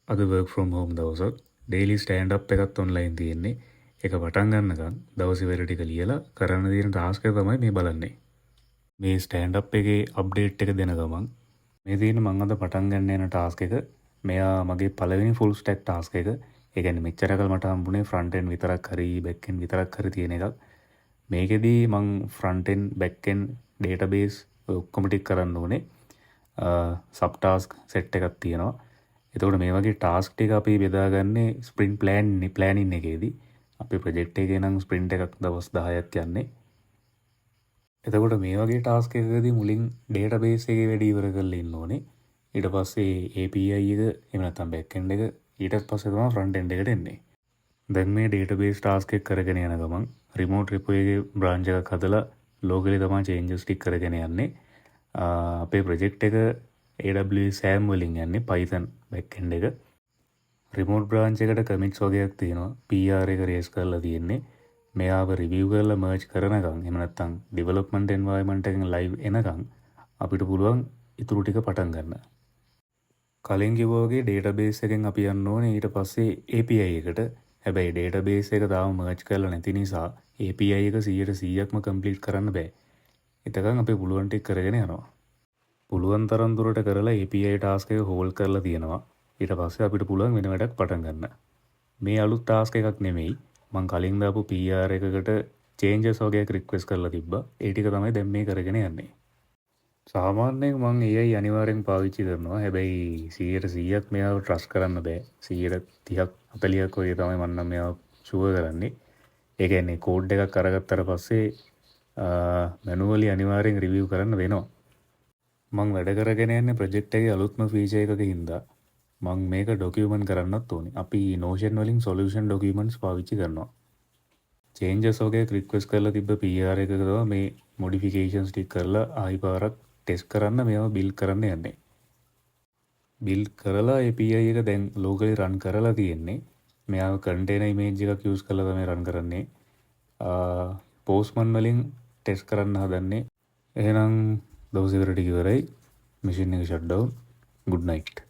අද work from home දවසක් daily stand up එකත් online තියෙන්නේ. ඒක පටන් ගන්නකම් දවසේ වැඩ ටික ලියලා කරන්න තියෙන task එක තමයි මේ බලන්නේ. මේ stand up එකේ update එක දෙන ගමන් මේ තියෙන මම අද පටන් ගන්න යන task එක මෙයා මගේ පළවෙනි full stack task එක. ඒ කියන්නේ මෙච්චර කල් මට හම්බුනේ front end විතරක් හරි back end විතරක් හරි තියෙන එකක්. මේකෙදී මං front end back end database ඔක්කොම ටික කරන්න ඕනේ. sub task set එකක් තියෙනවා. එතකොට මේ වගේ ටාස්ක් ටික අපි බෙදාගන්නේ ස්ප්‍රින්ට් ප්ලෑනින් එකේදී. අපේ ප්‍රොජෙක්ට් එකේ නම් ස්ප්‍රින්ට් එකක් දවස් 10ක් යන්නේ. එතකොට මේ වගේ ටාස්ක් එකකදී මුලින් ඩේටාබේස් එකේ වැඩ ඉවර කරලා ඉන්න ඕනේ. ඊට පස්සේ API එක එහෙම නැත්නම් බෑක් එන්ඩ් එක ඊට පස්සේ තමයි ෆ්‍රන්ට් එන්ඩ් එකට එන්නේ. දැන් මේ ඩේටාබේස් ටාස්ක් එක කරගෙන යන ගමන් රිමෝට් රිපෝ එකේ බ්‍රාන්ච් එකක් හදලා ලෝකලි තමයි චේන්ජස් ටික කරගෙන යන්නේ. අපේ ප්‍රොජෙක්ට් එක AWS SAM වලින් යන්නේ Python backend එක. රිමෝට් බ්‍රාන්ච් එකට කමිට්ස් වගේක් තියෙනවා. PR එක රේස් කරලා තියෙන්නේ. මෙයාව රිවිව් කරලා මර්ජ් කරනකම් එහෙම නැත්නම් ඩෙවලොප්මන්ට් එන්වයරන්මන්ට් එකෙන් ලයිව් එනකම් අපිට පුළුවන් ඉතුරු ටික පටන් ගන්න. කලින් කිව්වා වගේ ඩේටාබේස් එකෙන් අපි යන්න ඕනේ ඊට පස්සේ API එකට. හැබැයි ඩේටාබේස් එක තාම මර්ජ් කරලා නැති නිසා API එක 100%ක්ම කම්ප්ලීට් කරන්න බෑ. එතකන් අපි පුළුවන් ටික කරගෙන යනවා. පුළුවන් තරම් දුරට කරලා API ටාස්ක් එක හෝල්ඩ් කරලා තියෙනවා. ඊට පස්සේ අපිට පුළුවන් වෙන වැඩක් පටන් ගන්න. මේ අලුත් ටාස්ක් එකක් නෙමෙයි. මං කලින් දාපු PR එකකට චේන්ජස් වගේක් රික්වෙස්ට් කරලා තිබ්බා. ඒ ටික තමයි දැන් මේ කරගෙන යන්නේ. සාමාන්‍යයෙන් මං AI අනිවාර්යෙන් පාවිච්චි කරනවා. හැබැයි 100%ක් මෙයාව ට්‍රස්ට් කරන්න බෑ. 30ක් 40ක් වගේ තමයි මම නම් මෙයාව ෂුවර් කරන්නේ. ඒ කියන්නේ කෝඩ් එකක් අරගත්තට පස්සේ මැනුවලි අනිවාර්යෙන් රිවිව් කරන්න වෙනවා. මං වැඩ කරගෙන යන්නේ ප්‍රොජෙක්ට් එකේ අලුත්ම ෆීචර් එකක හින්දා මං මේක ඩොකියුමන්ට් කරන්නත් ඕනේ. අපි Notion වලින් solution documents පාවිච්චි කරනවා. changes වගේ රික්වෙස්ට් කරලා තිබ්බ PR එකක තමයි මේ modifications ටික කරලා ආයි පාරක් ටෙස්ට් කරන්න මේවා බිල්ඩ් කරන්න යන්නේ. බිල්ඩ් කරලා API එක දැන් locally run කරලා තියෙන්නේ. මෙයාව container image එකක් use කරලා තමයි run කරන්නේ. Postman වලින් ටෙස්ට් කරන්න හදන්නේ. එහෙනම් දවසේ වැඩ ටික ඉවරයි. මැෂින් එක shut down. good night.